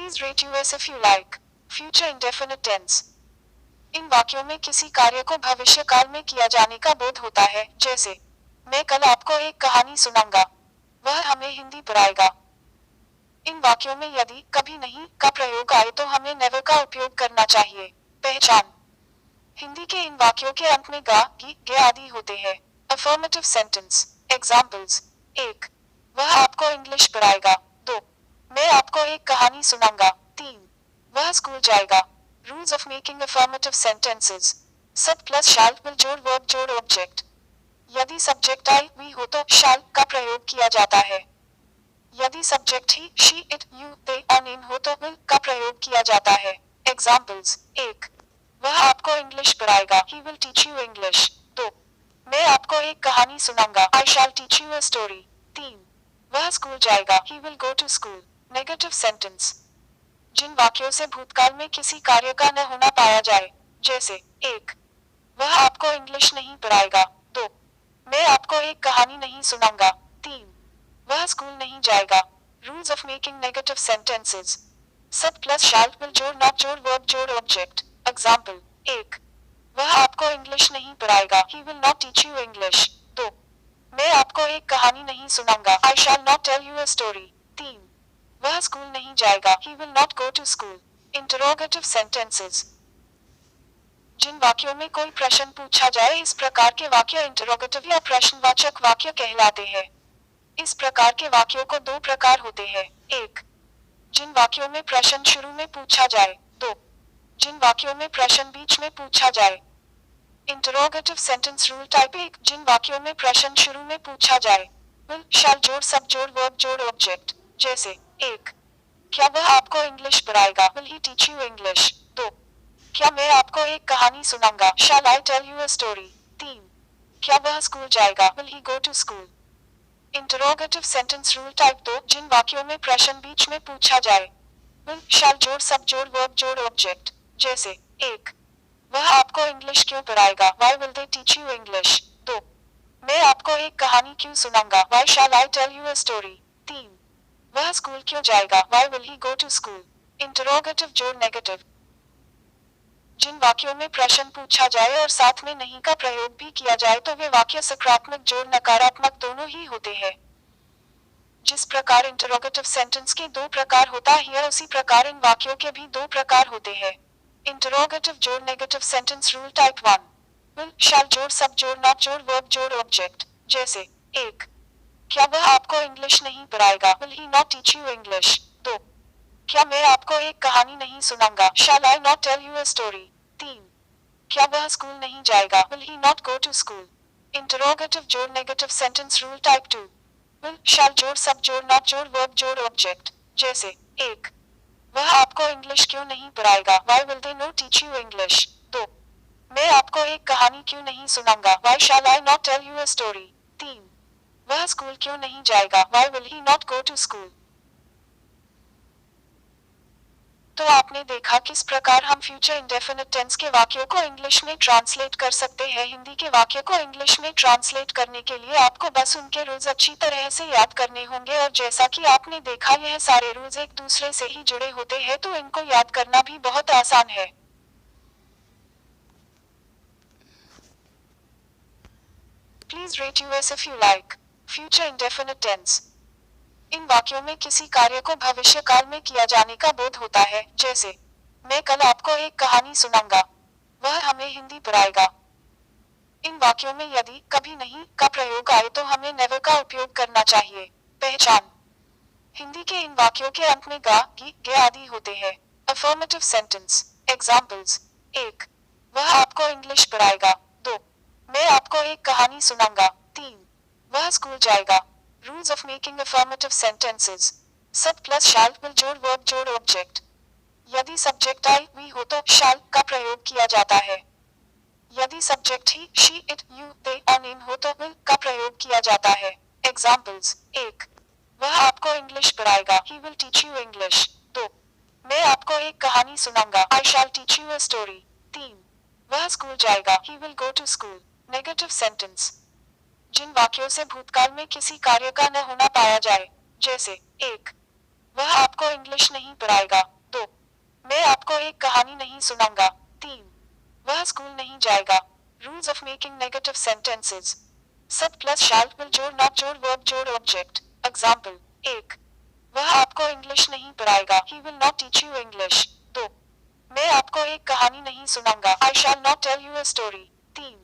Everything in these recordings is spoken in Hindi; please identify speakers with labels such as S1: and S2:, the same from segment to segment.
S1: Please rate US if you like. Future indefinite tense. इन वाक्यों में किसी कार्य को भविष्य काल में किया जाने का बोध होता है, जैसे मैं कल आपको एक कहानी सुनाऊंगा। वह हमें हिंदी पढ़ाएगा। इन वाक्यों में यदि, कभी नहीं का प्रयोग आए तो हमें नेवर का उपयोग करना चाहिए। पहचान। हिंदी के इन वाक्यों के अंत में गा, की, गे आदि होते हैं। Affirmative sentence. एग्जाम्पल्स। 1. वह आपको इंग्लिश पढ़ाएगा। 2. मैं आपको एक कहानी सुनाऊंगा। 3. वह स्कूल जाएगा। Rules of making affirmative sentences. Sub plus shall will जोड़ वर्ब जोड़ ऑब्जेक्ट। यदि सब्जेक्ट आई, वी हो तो शाल का प्रयोग किया जाता है। यदि subject he, she, it, you, they और इन हो तो विल का प्रयोग किया जाता है। एग्जाम्पल्स। 1. वह आपको इंग्लिश पढ़ाएगा। He will teach you English. 2. मैं आपको एक कहानी सुनाऊंगा। I shall teach you a story. 3. वह स्कूल जाएगा। He will go to school. Negative sentence. जिन वाक्यों से भूतकाल में किसी कार्य का न होना पाया जाए, जैसे 1. वह आपको इंग्लिश नहीं पढ़ाएगा। 2. मैं आपको एक कहानी नहीं सुनाऊंगा। 3. वह स्कूल नहीं जाएगा। Rules of making negative sentences. Sub plus shall will जोड़ नॉट जोड़ वर्ब जोड़ ऑब्जेक्ट। एग्जाम्पल। 1. वह आपको इंग्लिश नहीं पढ़ाएगा। He will not teach you English. 2. मैं आपको एक कहानी नहीं सुनाऊंगा। I shall not tell you a story. 3. वह स्कूल नहीं जाएगा। He will not go to school. Interrogative sentences. जिन वाक्यों में कोई प्रश्न पूछा जाए, इस प्रकार के वाक्य इंटरोगेटिव या प्रश्नवाचक वाक्य कहलाते हैं। इस प्रकार के वाक्यों को दो प्रकार होते हैं। 1. जिन वाक्यों में प्रश्न शुरू में पूछा जाए। 2. जिन वाक्यों में प्रश्न बीच में पूछा जाए। Interrogative sentence rule type 1. जिन वाक्यों में प्रश्न शुरू में पूछा जाए, विल, शैल जोड़ सब जोड़ वर्ब जोड़ ऑब्जेक्ट। जैसे 1. क्या वह आपको इंग्लिश पढ़ाएगा। Will he teach you English. 2. क्या मैं आपको एक कहानी सुनाऊंगा। Shall I tell you a story. 3. क्या वह स्कूल जाएगा। Will he go to school. Interrogative sentence rule type 2. जिन वाक्यों में प्रश्न बीच में पूछा जाए, विल, शैल जोड़ सब जोड़ वर्ब जोड़ ऑब्जेक्ट। जैसे 1. वह आपको इंग्लिश क्यों पढ़ाएगा। Why will they teach you English. 2. मैं आपको एक कहानी क्यों सुनाऊंगा। Why shall I tell you a story. 3. वह स्कूल क्यों जाएगा। Why will he go to school. Interrogative जोड़ नेगेटिव। जिन वाक्यों में प्रश्न पूछा जाए और साथ में नहीं का प्रयोग भी किया जाए तो वे वाक्य सकारात्मक जोड़ नकारात्मक दोनों ही होते हैं। जिस प्रकार इंटरोगेटिव सेंटेंस के दो प्रकार होता है, उसी प्रकार इन वाक्यों के भी दो प्रकार होते हैं। इंटरोगेटिव जोड़ negative sentence rule type 1. Will, shall जोड़ सब जोड़ नॉट जोड़ वर्ब जोड़ ऑब्जेक्ट। जैसे 1. क्या वह आपको इंग्लिश नहीं पढ़ाएगा। Will he not teach you English. 2. क्या मैं आपको एक कहानी नहीं सुनाऊंगा। Shall I not tell you a story. 3. क्या वह स्कूल नहीं जाएगा। Will he not go to school. Interrogative जोड़ negative sentence rule type 2. Will, shall जोड़ सब जोड़ नॉट जोड़ वर्ब जोड़ ऑब्जेक्ट। जैसे 1. वह आपको इंग्लिश क्यों नहीं पढ़ाएगा। Why will they no teach you English. 2. मैं आपको एक कहानी क्यों नहीं सुनाऊंगा। Why shall I not tell you a story. 3. वह स्कूल क्यों नहीं जाएगा। Why will he not go to school. तो आपने देखा किस प्रकार हम फ्यूचर इंडेफिनिट टेंस के वाक्यों को इंग्लिश में ट्रांसलेट कर सकते हैं। हिंदी के वाक्य को इंग्लिश में ट्रांसलेट करने के लिए आपको बस उनके रूल्स अच्छी तरह से याद करने होंगे, और जैसा कि आपने देखा यह सारे रूल्स एक दूसरे से ही जुड़े होते हैं, तो इनको याद करना भी बहुत आसान है। Please rate us if you like. Future indefinite tense. इन वाक्यों में किसी कार्य को भविष्य काल में किया जाने का बोध होता है, जैसे मैं कल आपको एक कहानी सुनाऊंगा। वह हमें हिंदी पढ़ाएगा। इन वाक्यों में यदि, कभी नहीं का प्रयोग आए तो हमें नेवर का उपयोग करना चाहिए। पहचान। हिंदी के इन वाक्यों के अंत में गा, की, गे आदि होते हैं। Affirmative sentence. एग्जाम्पल्स। 1. वह आपको इंग्लिश पढ़ाएगा। 2. मैं आपको एक कहानी सुनाऊंगा। 3. वह स्कूल जाएगा। Rules of making affirmative sentences. Sub plus shall will जोड़ वर्ब जोड़ ऑब्जेक्ट। यदि सब्जेक्ट आई, वी हो तो शैल का प्रयोग किया जाता है। यदि subject he, she, it, you, they और इन हो तो विल का प्रयोग किया जाता है। एग्जाम्पल्स। 1. वह आपको इंग्लिश पढ़ाएगा। He will teach you English. 2. मैं आपको एक कहानी सुनाऊंगा। I shall teach you a story. 3. वह स्कूल जाएगा। He will go to school. Negative sentence. जिन वाक्यों से भूतकाल में किसी कार्य का न होना पाया जाए, जैसे 1. वह आपको इंग्लिश नहीं पढ़ाएगा। मैं आपको एक कहानी नहीं सुनाऊंगा। 3. वह स्कूल नहीं जाएगा। Rules of making negative sentences. Sub plus shall will जोड़ नॉट जोड़ वर्ब जोड़ ऑब्जेक्ट। एग्जाम्पल 1. वह आपको इंग्लिश नहीं पढ़ाएगा। He will not teach you English. 2. मैं आपको एक कहानी नहीं सुनाऊंगा। I shall not tell you a story. 3.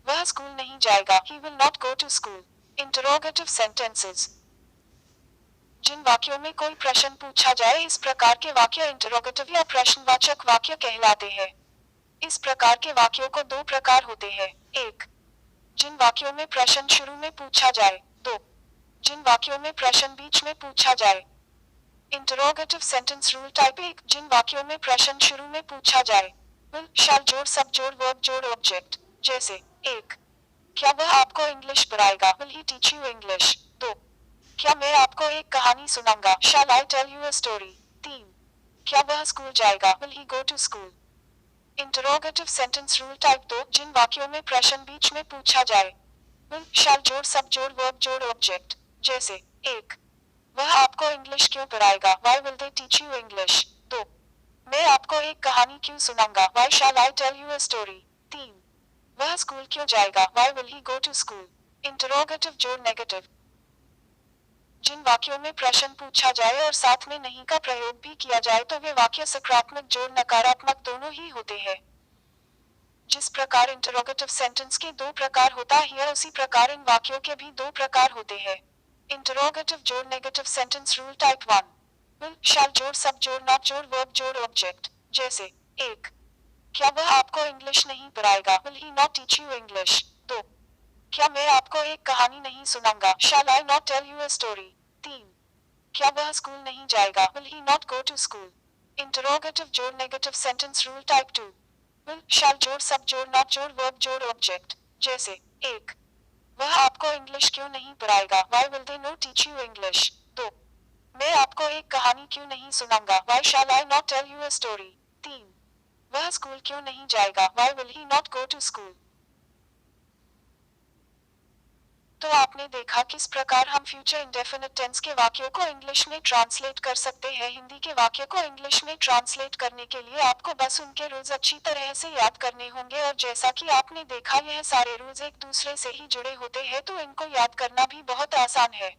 S1: वह स्कूल नहीं जाएगा। He will not go to school. Interrogative sentences. जिन वाक्यों में कोई प्रश्न पूछा जाए इस प्रकार के वाक्य इंटरोगेटिव या प्रश्नवाचक वाक्य कहलाते हैं। इस प्रकार के वाक्यों को दो प्रकार होते हैं। 1. जिन वाक्यों में प्रश्न शुरू में पूछा जाए। 2. जिन वाक्यों में प्रश्न बीच में पूछा जाए। Interrogative sentence rule type 1. जिन वाक्यों में प्रश्न शुरू में पूछा जाए। विल शैल जोड़ सब जोड़ वर्ब जोड़ ऑब्जेक्ट। जैसे 1. क्या वह आपको इंग्लिश पढ़ाएगा। Will he teach you English. 2. क्या मैं आपको एक कहानी सुनाऊंगा। Shall I tell you a story. 3. क्या वह स्कूल जाएगा। Will he go to school. Interrogative sentence rule type 2. जिन वाक्यों में प्रश्न बीच में पूछा जाए। विल शैल जोड़ सब जोड़ वर्ब जोड़ ऑब्जेक्ट। जैसे 1. वह आपको इंग्लिश क्यों पढ़ाएगा। Why will they teach you English. 2. मैं आपको एक कहानी क्यों सुनाऊंगा। Why shall I tell you a story. 3. वह स्कूल क्यों जाएगा। Why will he go to school. Interrogative जोड़ नेगेटिव। जिन वाक्यों में प्रश्न पूछा जाए और साथ में नहीं का प्रयोग भी किया जाए तो वे वाक्य सकारात्मक जोड़ नकारात्मक दोनों ही होते हैं। जिस प्रकार इंटरोगेटिव सेंटेंस के दो प्रकार होता है उसी प्रकार इन वाक्यों के भी दो प्रकार होते हैं। इंटरोगेटिव जोड़ negative sentence rule type 1. Will shall जोड़ सब जोड़ नॉट जोड़ वर्ब जोड़ ऑब्जेक्ट। जैसे 1. क्या वह आपको इंग्लिश नहीं पढ़ाएगा। Will he not teach you English. 2. क्या मैं आपको एक कहानी नहीं सुनाऊंगा। Shall I not tell you a story. 3. क्या वह स्कूल नहीं जाएगा। Will he not go to school. Interrogative जोड़ negative sentence rule type 2. Will shall जोड़ सब जोड़ नॉट जोड़ वर्ब जोड़ ऑब्जेक्ट। जैसे 1. वह आपको इंग्लिश क्यों नहीं पढ़ाएगा। Why will they not teach you English. 2. मैं आपको एक कहानी क्यों नहीं सुनाऊंगा। Why shall I not tell you a story. 3. वह स्कूल क्यों नहीं जाएगा। Why will he not go to school. तो आपने देखा किस प्रकार हम फ्यूचर इंडेफिनिट टेंस के वाक्यों को इंग्लिश में ट्रांसलेट कर सकते हैं। हिंदी के वाक्य को इंग्लिश में ट्रांसलेट करने के लिए आपको बस उनके रूल्स अच्छी तरह से याद करने होंगे और जैसा कि आपने देखा यह सारे रूल्स एक दूसरे से ही जुड़े होते हैं तो इनको याद करना भी बहुत आसान है।